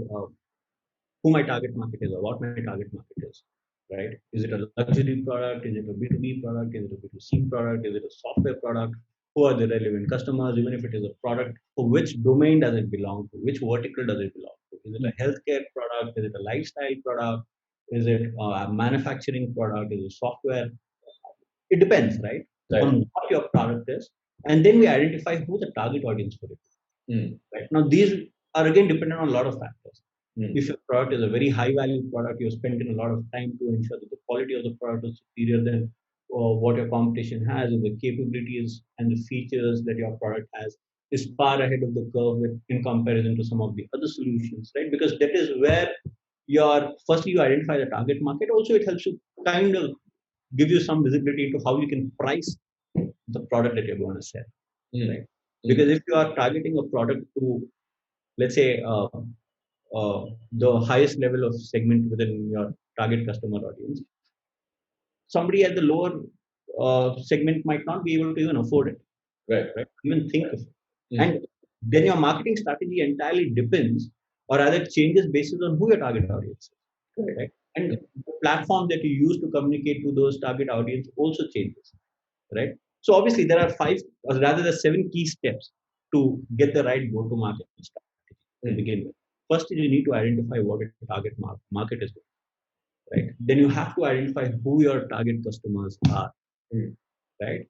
target market is, or what my target market is, right? Is it a luxury product? Is it a B2B product? Is it a B2C product? Is it a software product? Who are the relevant customers? Even if it is a product, for which domain does it belong to? Which vertical does it belong to? Is it a healthcare product? Is it a lifestyle product? Is it a manufacturing product? Is it software? It depends, right? On what your product is. And then we identify who the target audience for it is. Right? Now, these are again dependent on a lot of factors. If your product is a very high value product, you're spending a lot of time to ensure that the quality of the product is superior than what your competition has, and the capabilities and the features that your product has is far ahead of the curve in comparison to some of the other solutions, right? Because that is where firstly you identify the target market. Also, it helps you kind of give you some visibility into how you can price the product that you're going to sell, right? Because if you are targeting a product to, let's say, the highest level of segment within your target customer audience, somebody at the lower segment might not be able to even afford it, right? Even think of it. And then your marketing strategy entirely depends or rather it changes based on who your target audience is, right? And the platform that you use to communicate to those target audience also changes, right? So obviously there are 5, or rather there are 7 key steps to get the right go-to-market strategy to begin with. First, you need to identify what your target market is, right? Then you have to identify who your target customers are, right?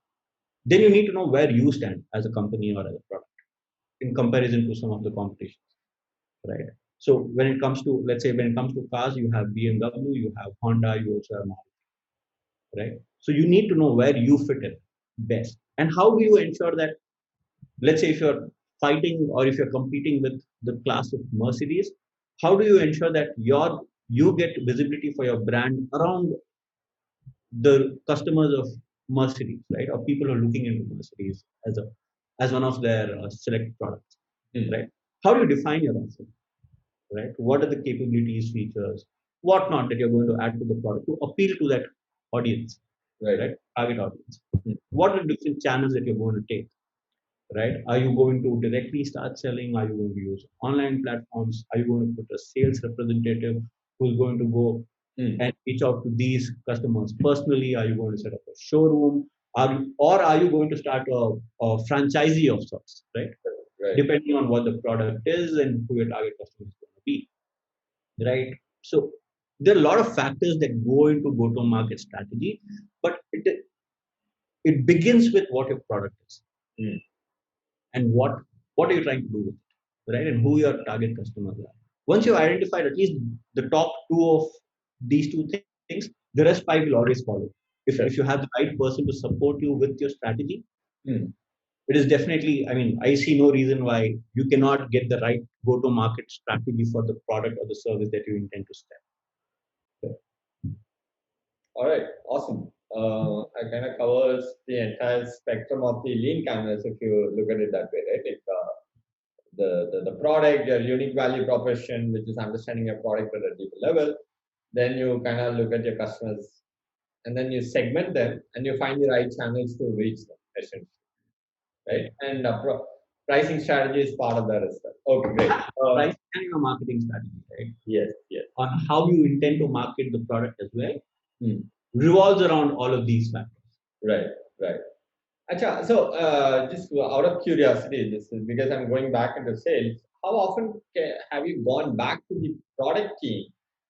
Then you need to know where you stand as a company or as a product in comparison to some of the competition, right? So when it comes to, let's say, when it comes to cars, you have BMW, you have Honda, you also have Maruti, right? So you need to know where you fit in best. And how do you ensure that, let's say if you're fighting or if you're competing with the class of Mercedes, how do you ensure that you get visibility for your brand around the customers of Mercedes, right? Or people who are looking into Mercedes as one of their select products, right? How do you define your offer, right? What are the capabilities, features, whatnot that you're going to add to the product to appeal to that audience, right? Target audience. What are the different channels that you're going to take, right? Are you going to directly start selling? Are you going to use online platforms? Are you going to put a sales representative who's going to go and reach out to these customers personally? Are you going to set up a showroom? Or are you going to start a franchisee of sorts, right? Depending on what the product is and who your target customer is going to be, right? So there are a lot of factors that go into go-to-market strategy, but it begins with what your product is and what are you trying to do with it, right? And who your target customers are. Once you've identified at least the top 2 of these 2 things, the rest 5 will always follow. If you have the right person to support you with your strategy, it is definitely, I mean, I see no reason why you cannot get the right go-to-market strategy for the product or the service that you intend to sell. All right, awesome. It kind of covers the entire spectrum of the lean canvas if you look at it that way, right? Like, the product, your unique value proposition, which is understanding your product at a deeper level. Then you kind of look at your customers, and then you segment them, and you find the right channels to reach them, essentially, right? And pricing strategy is part of that as well. Okay, great. Pricing and your marketing strategy, right? Yes, yes. On how you intend to market the product as well, revolves around all of these factors. Right, right. Achha, so just out of curiosity, this is because I'm going back into sales. How often have you gone back to the product team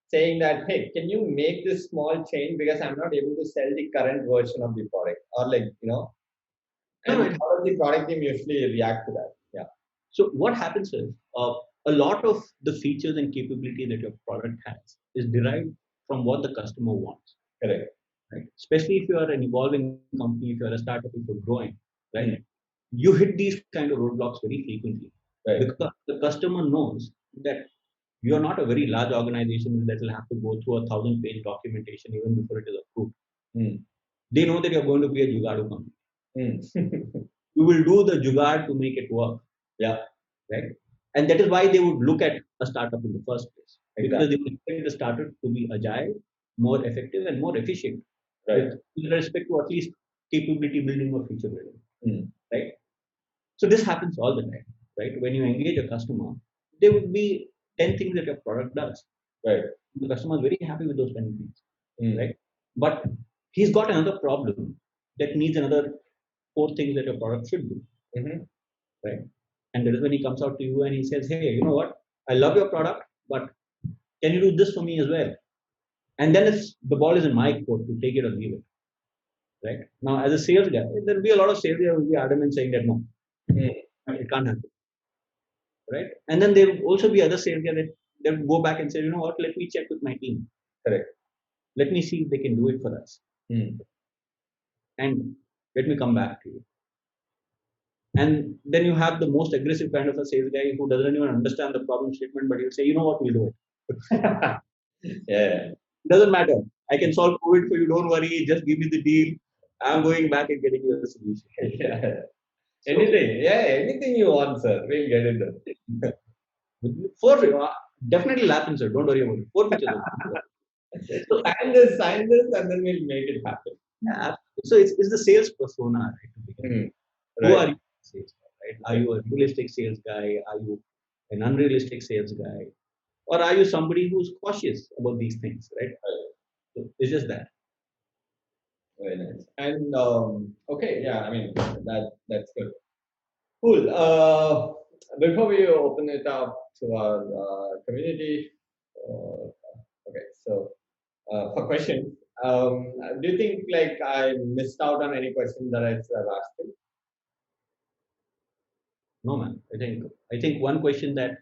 saying that, hey, can you make this small change because I'm not able to sell the current version of the product, or like, and how does the product team usually react to that? Yeah. So what happens is a lot of the features and capability that your product has is derived from what the customer wants. Correct. Right? Especially if you are an evolving company, if you are a startup, if you're growing, right? You hit these kind of roadblocks very frequently, right? Because the customer knows that you are not a very large organization that will have to go through 1,000-page documentation even before it is approved. They know that you're going to be a Jugadu company. You will do the Jugad to make it work. Yeah. Right. And that is why they would look at a startup in the first place. Right? Because they would expect the startup to be agile, more effective, and more efficient. Right. With respect to at least capability building or feature building. Right. So this happens all the time. Right. When you engage a customer, there would be 10 things that your product does. Right. The customer is very happy with those 10 things. Right. But he's got another problem that needs another 4 things that your product should do. Right. And that is when he comes out to you and he says, hey, you know what? I love your product, but can you do this for me as well? And then the ball is in my court to take it or leave it. Right. Now, as a sales guy, there will be a lot of sales guys who will be adamant saying that no, it can't happen. Right. And then there will also be other sales guys that will go back and say, you know what, let me check with my team. Correct. Let me see if they can do it for us. And let me come back to you. And then you have the most aggressive kind of a sales guy who doesn't even understand the problem statement, but he'll say, you know what, we'll do it. Yeah. Doesn't matter. I can solve COVID for you. Don't worry. Just give me the deal. I'm going back and getting you the solution. Yeah. Anything you want, sir. We'll get it done. Definitely happen, sir. Don't worry about it. 4 features. So sign this, and then we'll make it happen. Yeah. So it's the sales persona, right? Who are you? Sales guy, right? Are you a realistic sales guy? Are you an unrealistic sales guy? or are you somebody who's cautious about these things, right? So it's just that. Very nice. And okay, yeah, I mean that's good. Cool. Before we open it up to our community, okay, so for questions, do you think like I missed out on any questions that I should have asked you? No, man. I think one question that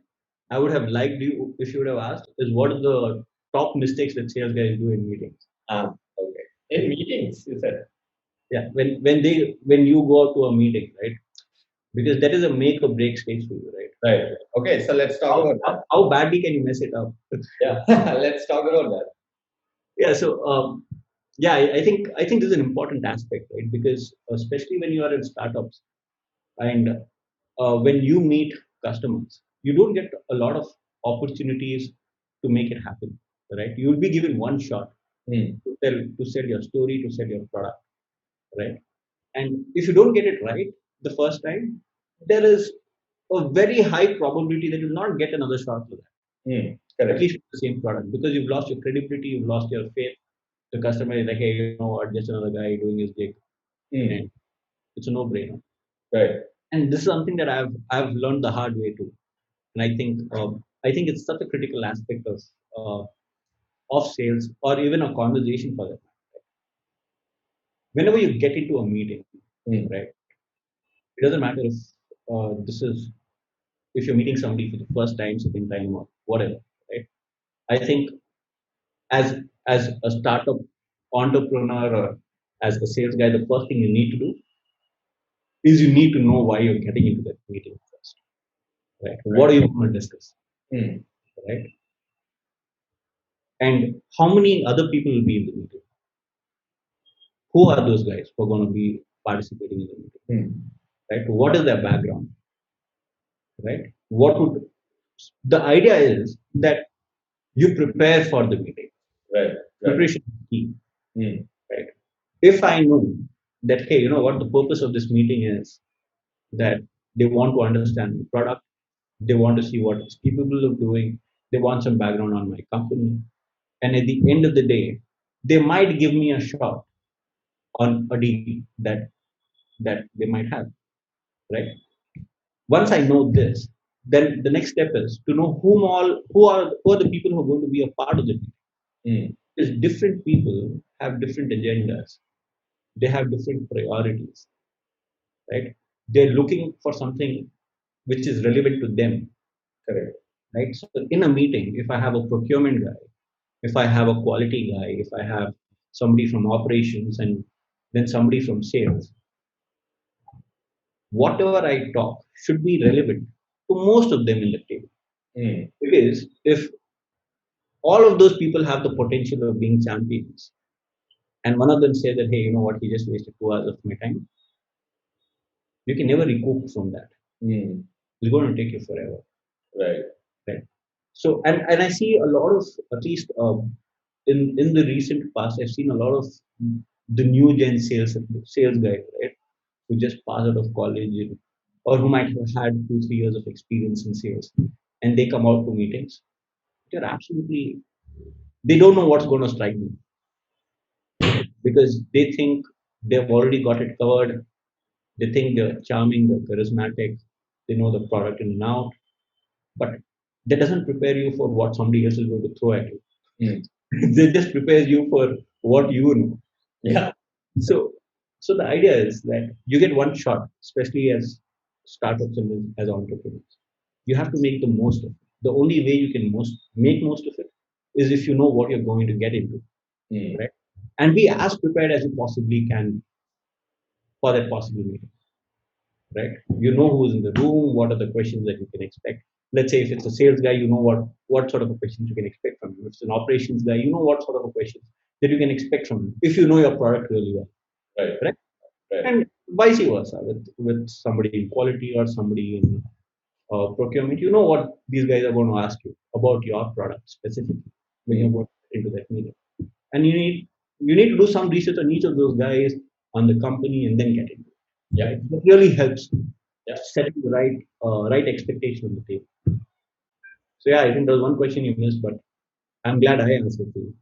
I would have liked you if you would have asked is what are the top mistakes that sales guys do in meetings? Okay. In meetings, you said. Yeah, when you go out to a meeting, right? Because that is a make or break stage for you, right? Right. Okay, so let's talk about that. How badly can you mess it up? Yeah, let's talk about that. Yeah. So yeah, I think this is an important aspect, right? Because especially when you are in startups and when you meet customers, you don't get a lot of opportunities to make it happen, right? You will be given one shot to sell your story, to sell your product, right? And if you don't get it right the first time, there is a very high probability that you will not get another shot for that, at Correct. least for the same product, because you've lost your credibility, you've lost your faith. The customer is like, hey, you know what, just another guy doing his gig, and it's a no-brainer. Right. And this is something that I've learned the hard way too. And I think it's such a critical aspect of sales or even a conversation for that. Whenever you get into a meeting, right? It doesn't matter if this is if you're meeting somebody for the first time, second time, or whatever, right? I think as as a startup entrepreneur or as a sales guy, the first thing you need to do is you need to know why you're getting into that meeting first, right? What are you going to discuss, right? And how many other people will be in the meeting? Who are those guys who are going to be participating in the meeting, right? What is their background, right? What would the idea is that you prepare for the meeting. Right. Preparation is key, right? If I know that, hey, you know what, the purpose of this meeting is that they want to understand the product, they want to see what it's capable of doing, they want some background on my company, and at the end of the day, they might give me a shot on a deal that they might have, right? Once I know this, then the next step is to know who are the people who are going to be a part of the team. Because different people have different agendas, they have different priorities, right? They're looking for something which is relevant to them, Correct. right? So in a meeting, if I have a procurement guy, if I have a quality guy, if I have somebody from operations and then somebody from sales, whatever I talk should be relevant to most of them in the table. Because if all of those people have the potential of being champions, and one of them say that, hey, you know what, he just wasted 2 hours of my time, you can never recoup from that. It's going to take you forever. Right. Right. So, and I see a lot of, at least in the recent past, I've seen a lot of the new gen sales guys, right, who just passed out of college or who might have had 2 3 years of experience in sales, and they come out to meetings. They're absolutely, they don't know what's going to strike them because they think they've already got it covered. They think they're charming, they're charismatic, they know the product in and out, but that doesn't prepare you for what somebody else is going to throw at you. They just prepares you for what you know. Yeah. So the idea is that you get one shot, especially as startups and as entrepreneurs. You have to make the most of it. The only way you can make most of it is if you know what you're going to get into, right? And be as prepared as you possibly can be for that possible meeting, right? You know who's in the room, what are the questions that you can expect. Let's say if it's a sales guy, you know what sort of a questions you can expect from him. If it's an operations guy, you know what sort of a questions that you can expect from him if you know your product really well. Right. And vice versa with somebody in quality or somebody in procurement, you know what these guys are going to ask you about your product specifically when you go into that meeting, and you need to do some research on each of those guys, on the company, and then get into it. Yeah. It really helps setting the right expectation on the table. So yeah, I think there was one question you missed, but I'm glad I answered to you.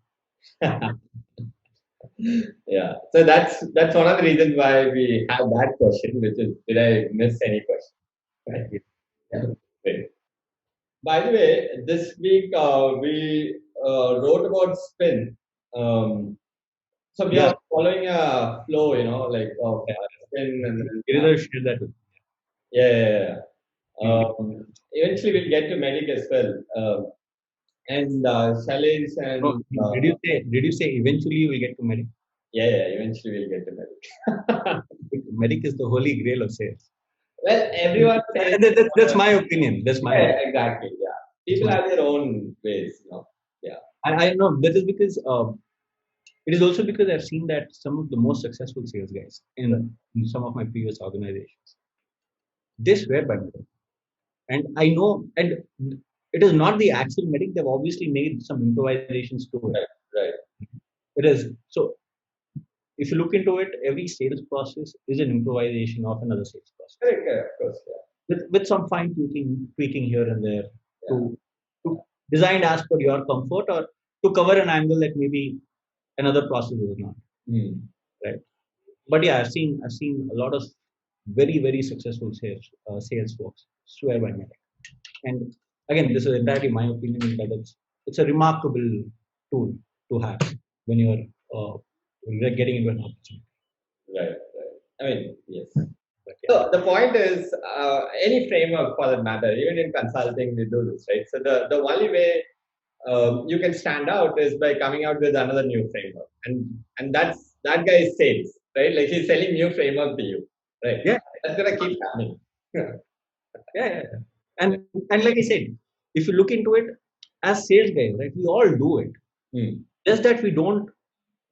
Yeah. So that's one of the reasons why we have that question, which is, did I miss any question? Right. Yeah. Great. By the way, this week we wrote about spin. So we Yes, are following a flow, like of spin and then, Giridhar shared that with me. yeah, yeah, yeah. He- Eventually we'll get to medic as well. And Shailesh No, and did you say eventually you will get to medic? yeah, yeah, eventually we'll get to medic. Medic is the holy grail of sales. Well, everyone says That's my opinion. That's my yeah, opinion. exactly. Yeah, That's people my have their own ways. Yeah, I know that is because it is also because I've seen that some of the most successful sales guys in some of my previous organizations, they swear by medic. And I know, and it is not the actual medic, they've obviously made some improvisations to it. right, right. It is so if you look into it, every sales process is an improvisation of another sales process. Correct, correct, of course. With some fine tweaking here and there Yeah, to designed as per your comfort or to cover an angle that maybe another process is not. yeah. Right. But yeah, I've seen a lot of very successful sales folks swear by medic. And again, this is entirely my opinion, but it's a remarkable tool to have when you're getting into an opportunity. Right, right. I mean, yes. But So the point is, any framework for that matter, even in consulting, we do this, right? So the only way you can stand out is by coming out with another new framework, and that guy is sales, right? Like he's selling new framework to you, right? yeah, That's gonna keep happening. yeah. And like I said, if you look into it, as sales guys, right, we all do it. Hmm. Just that we don't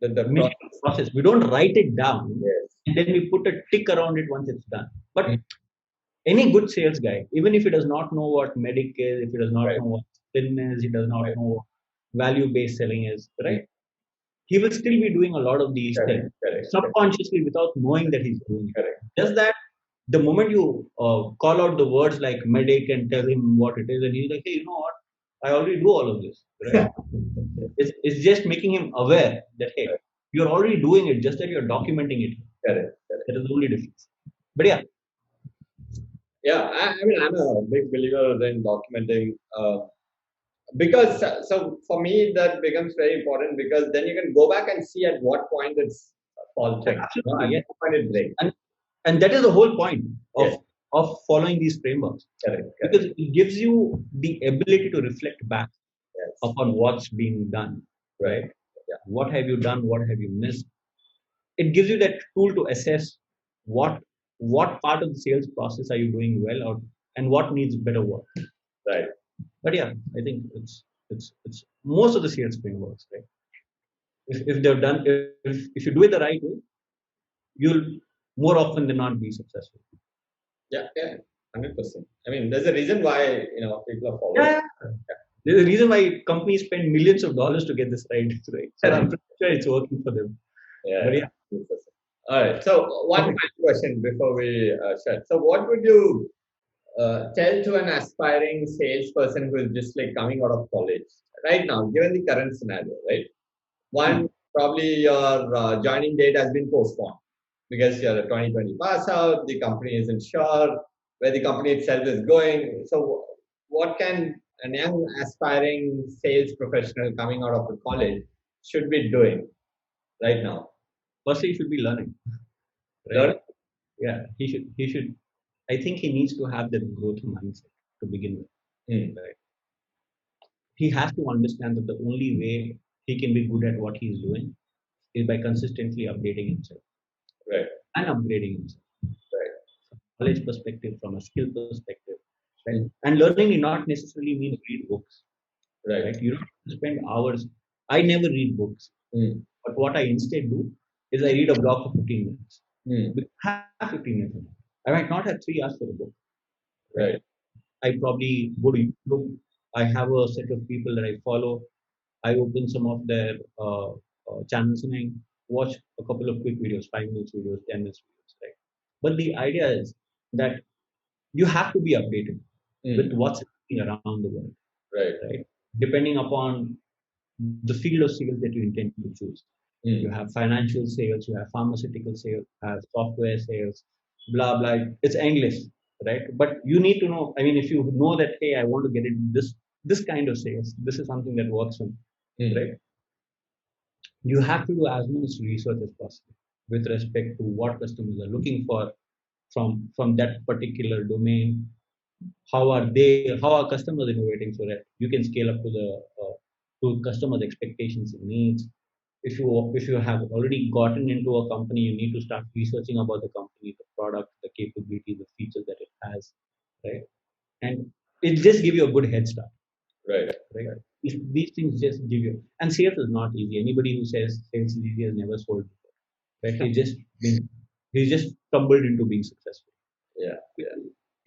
The make it a process. We don't write it down yes. and then we put a tick around it once it's done. But Hmm. any good sales guy, even if he does not know what medic is, if he does not Right, know what spin is, he does not right. know what value-based selling is, Hmm. right? He will still be doing a lot of these things Correct, correct, correct, subconsciously without knowing that he's doing it. correct. Just that the moment you call out the words like medic and tell him what it is, and he's like, hey, you know what? I already do all of this, right? It's just making him aware that, hey, Correct, you're already doing it, just that you're documenting it. correct, correct. That is the only difference. But yeah, Yeah, I mean, I'm a big believer in documenting. Because so for me that becomes very important because then you can go back and see at what point it's faltering, absolutely, at yeah. what point it breaks. And that is the whole point of Yes, of following these frameworks correct, correct. because it gives you the ability to reflect back Yes, upon what's been done, right. right? Yeah, What have you done? What have you missed? It gives you that tool to assess what part of the sales process are you doing well or and what needs better work. right. But yeah, I think it's most of the sales frameworks, right? If they're done, if you do it the right way, you'll more often than not be successful. Yeah, yeah, 100%. I mean, there's a reason why people are following. Yeah, there's a reason why companies spend millions of dollars to get this right, right? So I'm pretty sure it's working for them. Yeah, But yeah, yeah, 100%. All right. So one okay. final question before we shut. So what would you tell to an aspiring salesperson who is just like coming out of college right now, given the current scenario, right? One, probably your joining date has been postponed because you're a 2020 pass out, the company isn't sure where the company itself is going. So, what can a young aspiring sales professional coming out of the college should be doing right now? Firstly, he should be learning, Learn. right? Yeah, he should. I think he needs to have that growth mindset to begin with. Hmm. Right? He has to understand that the only way he can be good at what he's doing is by consistently updating himself Right, and upgrading himself. right, Knowledge perspective, from a skill perspective, right? hmm, And learning may not necessarily mean read books, right. right? You don't have to spend hours. I never read books, Hmm, but what I instead do is I read a block for 15 minutes. hmm, Have 15 minutes. I might not have 3 hours for a book, right? right. I probably go to YouTube. I have a set of people that I follow. I open some of their channels and I watch a couple of quick videos, 5 minutes videos, 10 minutes videos, right? But the idea is that you have to be updated with Hmm, what's happening around the world. Right. right? Depending upon the field of sales that you intend to choose. You have financial sales, you have pharmaceutical sales, you have software sales, blah blah. It's endless, right? But you need to know. I mean, if you know that, hey, I want to get into this kind of sales, this is something that works for me, right? You have to do as much research as possible with respect to what customers are looking for from that particular domain. How are customers innovating so that you can scale up to the to customers' expectations and needs. If you have already gotten into a company, you need to start researching about the company, the product, the capability, the features that it has, right? And it just give you a good head start, Right. right? These things just give you. And sales is not easy. Anybody who says sales is easy has never sold before, right? He's just stumbled into being successful. Yeah. Yeah.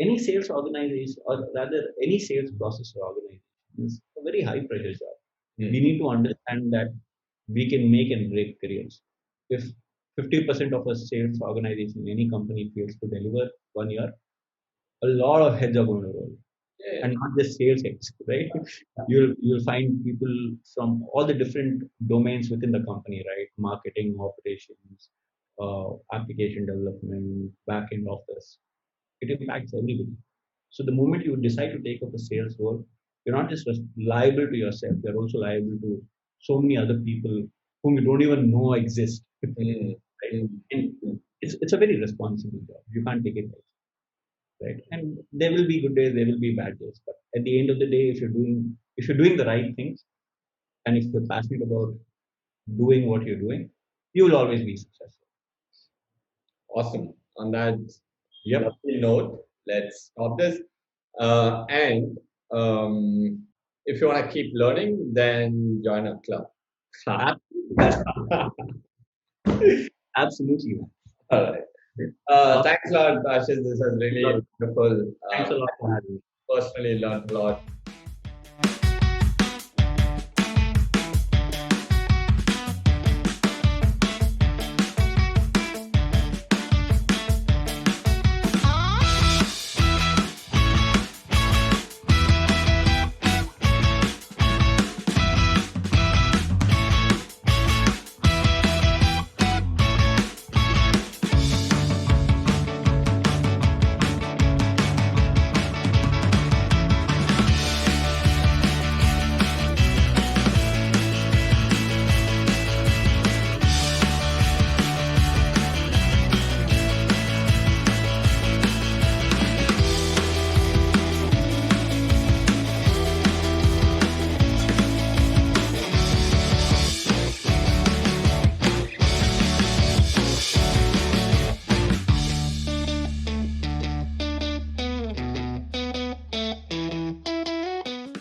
Any sales organization, or rather any sales process or organization, is a very high pressure job. We need to understand that we can make and break careers. If 50% of a sales organization in any company fails to deliver 1 year, a lot of heads are going to roll. Yeah. And not just sales heads, right? You'll find people from all the different domains within the company, right? Marketing, operations, application development, back end office. It impacts everybody. So the moment you decide to take up a sales role, you're not just liable to yourself, you're also liable to so many other people whom you don't even know exist. Right? And it's a very responsible job. You can't take it light, right? And there will be good days, there will be bad days. But at the end of the day, if you're doing the right things, and if you're passionate about doing what you're doing, you will always be successful. Awesome. On that Yep. lovely note, let's stop this. And if you want to keep learning, then join a club. Absolutely, man. All right. Thanks a lot, Ashish. This has really been wonderful. Thanks a lot for having me. Personally learned a lot.